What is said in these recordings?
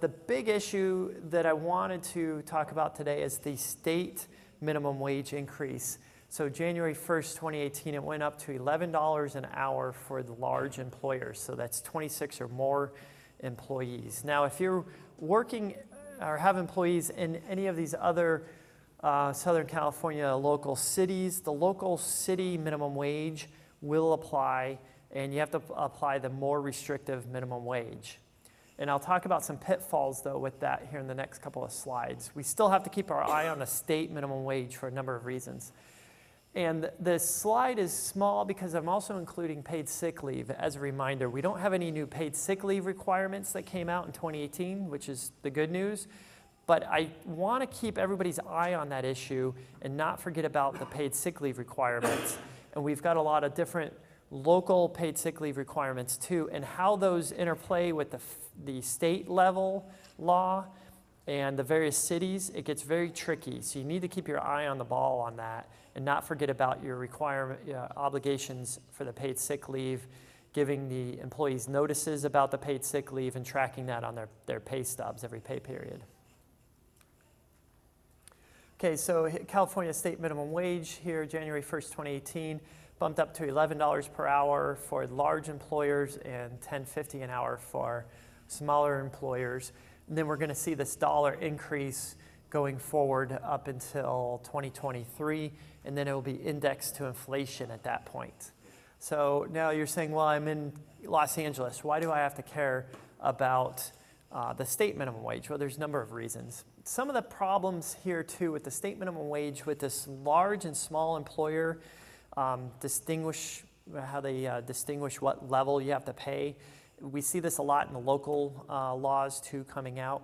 the big issue that I wanted to talk about today is the state minimum wage increase. So January 1st, 2018, it went up to $11 an hour for the large employers. So that's 26 or more employees. Now, if you're working or have employees in any of these other Southern California local cities, the local city minimum wage will apply, and you have to apply the more restrictive minimum wage. And I'll talk about some pitfalls, though, with that here in the next couple of slides. We still have to keep our eye on the state minimum wage for a number of reasons. And this slide is small because I'm also including paid sick leave. As a reminder, we don't have any new paid sick leave requirements that came out in 2018, which is the good news. But I want to keep everybody's eye on that issue and not forget about the paid sick leave requirements. And we've got a lot of different local paid sick leave requirements too, and how those interplay with the state level law and the various cities. It gets very tricky. So you need to keep your eye on the ball on that and not forget about your obligations for the paid sick leave, giving the employees notices about the paid sick leave and tracking that on their pay stubs every pay period. Okay, so California state minimum wage here, January 1st, 2018, bumped up to $11 per hour for large employers and $10.50 an hour for smaller employers. And then we're going to see this dollar increase going forward up until 2023, and then it will be indexed to inflation at that point. So now you're saying, well, I'm in Los Angeles. Why do I have to care about the state minimum wage? Well, there's a number of reasons. Some of the problems here, too, with the state minimum wage, with this large and small employer, distinguish what level you have to pay. We see this a lot in the local laws, too, coming out.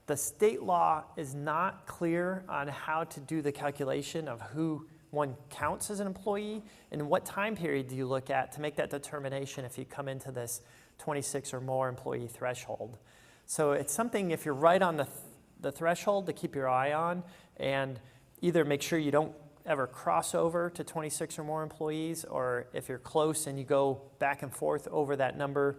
The state law is not clear on how to do the calculation of who one counts as an employee and what time period do you look at to make that determination if you come into this 26 or more employee threshold. So it's something, if you're right on the threshold, to keep your eye on and either make sure you don't ever cross over to 26 or more employees, or if you're close and you go back and forth over that number,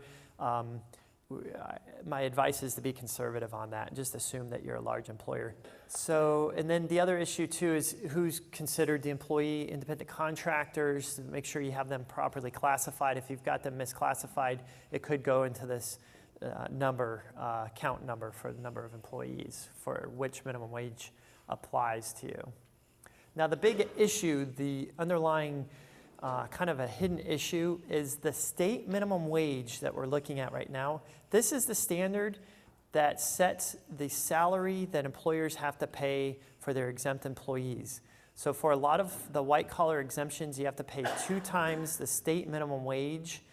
my advice is to be conservative on that and just assume that you're a large employer. So, and then the other issue too is who's considered the employee. Independent contractors, make sure you have them properly classified. If you've got them misclassified, it could go into this count number for the number of employees for which minimum wage applies to you. Now the big issue, the underlying kind of a hidden issue, is the state minimum wage that we're looking at right now. This is the standard that sets the salary that employers have to pay for their exempt employees. So for a lot of the white collar exemptions, you have to pay 2 times the state minimum wage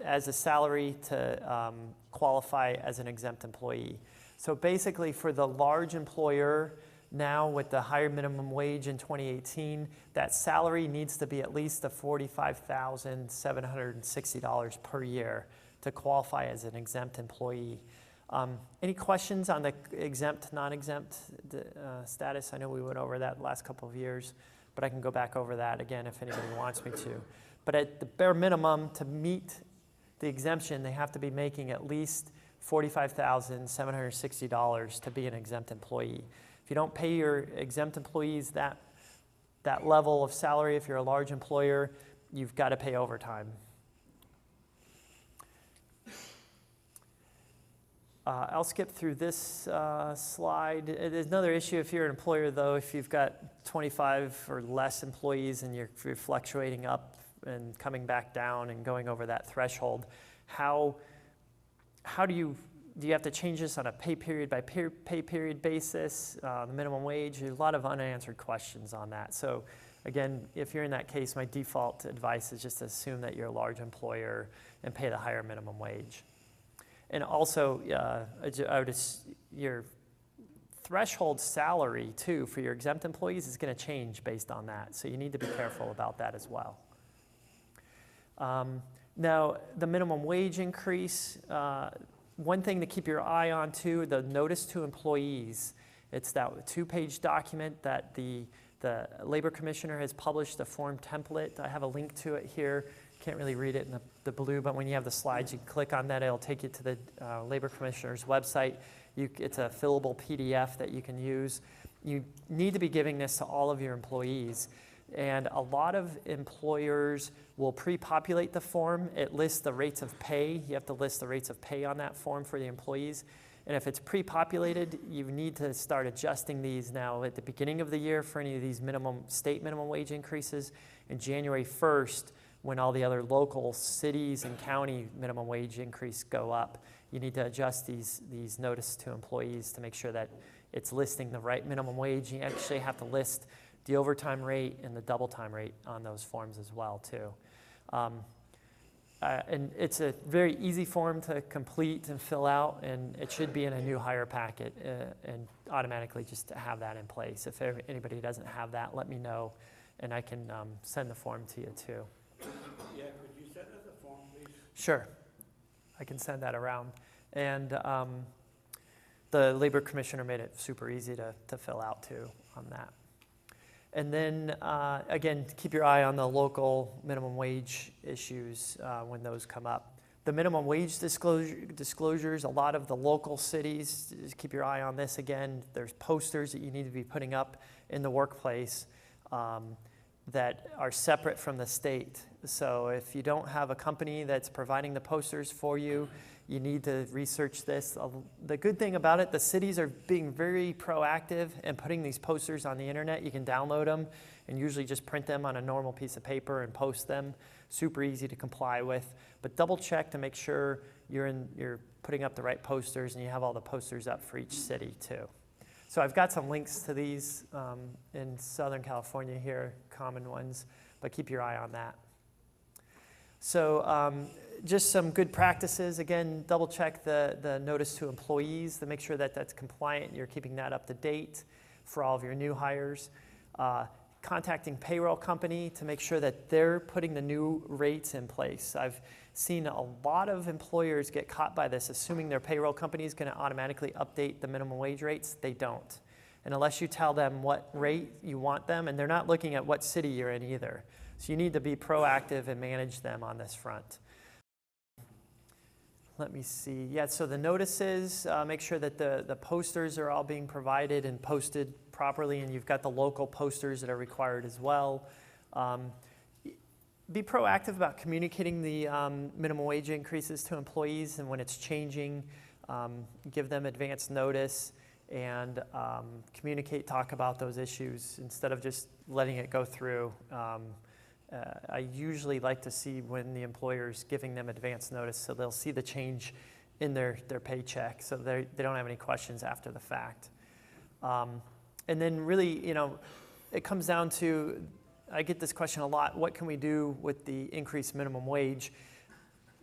as a salary to qualify as an exempt employee. So basically for the large employer, now with the higher minimum wage in 2018, that salary needs to be at least $45,760 per year to qualify as an exempt employee. Any questions on the exempt, non-exempt status? I know we went over that the last couple of years, but I can go back over that again if anybody wants me to. But at the bare minimum, to meet the exemption, they have to be making at least $45,760 to be an exempt employee. If you don't pay your exempt employees that level of salary, if you're a large employer, you've got to pay overtime. I'll skip through this slide. There's another issue if you're an employer, though, if you've got 25 or less employees and you're fluctuating up and coming back down and going over that threshold, how do you have to change this on a pay period by pay period basis, the minimum wage? There's a lot of unanswered questions on that. So again, if you're in that case, my default advice is just to assume that you're a large employer and pay the higher minimum wage. And also, your threshold salary, too, for your exempt employees is going to change based on that. So you need to be careful about that as well. Now, the minimum wage increase, one thing to keep your eye on, too, the notice to employees. It's that 2-page document that the labor commissioner has published, the form template. I have a link to it here. can't really read it in the blue, but when you have the slides, you click on that, it'll take you to the Labor Commissioner's website. It's a fillable PDF that you can use. You need to be giving this to all of your employees. And a lot of employers will pre-populate the form. It lists the rates of pay. You have to list the rates of pay on that form for the employees. And if it's pre-populated, you need to start adjusting these now at the beginning of the year for any of these state minimum wage increases, and January 1st, when all the other local cities and county minimum wage increase go up. You need to adjust these notice to employees to make sure that it's listing the right minimum wage. You actually have to list the overtime rate and the double time rate on those forms as well too. And it's a very easy form to complete and fill out, and it should be in a new hire packet and automatically just to have that in place. If anybody doesn't have that, let me know, and I can send the form to you too. Yeah, could you send us a form, please? Sure, I can send that around. And the Labor Commissioner made it super easy to fill out too on that. And then, again, keep your eye on the local minimum wage issues when those come up. The minimum wage disclosures, a lot of the local cities, just keep your eye on this again. There's posters that you need to be putting up in the workplace that are separate from the state. So if you don't have a company that's providing the posters for you, you need to research this. The good thing about it, the cities are being very proactive and putting these posters on the internet. You can download them and usually just print them on a normal piece of paper and post them. Super easy to comply with. But double check to make sure you're putting up the right posters and you have all the posters up for each city too. So I've got some links to these in Southern California here, common ones, but keep your eye on that. So just some good practices. Again, double check the notice to employees to make sure that that's compliant. You're keeping that up to date for all of your new hires. Contacting payroll company to make sure that they're putting the new rates in place. I've seen a lot of employers get caught by this, assuming their payroll company is going to automatically update the minimum wage rates. They don't. And unless you tell them what rate you want them, and they're not looking at what city you're in either. So you need to be proactive and manage them on this front. Let me see. Yeah, so the notices, make sure that the posters are all being provided and posted properly, and you've got the local posters that are required as well. Be proactive about communicating the minimum wage increases to employees, and when it's changing, give them advance notice and talk about those issues instead of just letting it go through. I usually like to see when the employer's giving them advance notice so they'll see the change in their paycheck so they don't have any questions after the fact. And then really, it comes down to, I get this question a lot, what can we do with the increased minimum wage?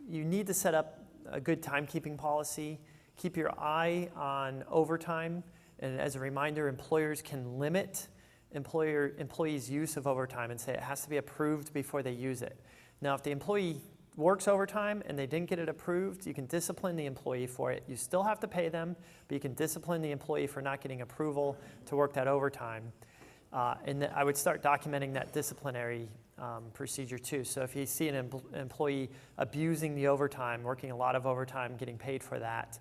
You need to set up a good timekeeping policy. Keep your eye on overtime. And as a reminder, employers can limit employees' use of overtime and say it has to be approved before they use it. Now, if the employee works overtime and they didn't get it approved, you can discipline the employee for it. You still have to pay them, but you can discipline the employee for not getting approval to work that overtime. And I would start documenting that disciplinary procedure too. So if you see an employee abusing the overtime, working a lot of overtime, getting paid for that,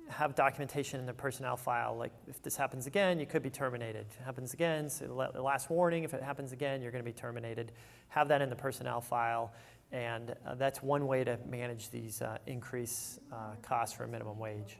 have documentation in the personnel file. Like if this happens again, you could be terminated. If it happens again, so the last warning, if it happens again, you're going to be terminated. Have that in the personnel file. And that's one way to manage these increased costs for minimum wage.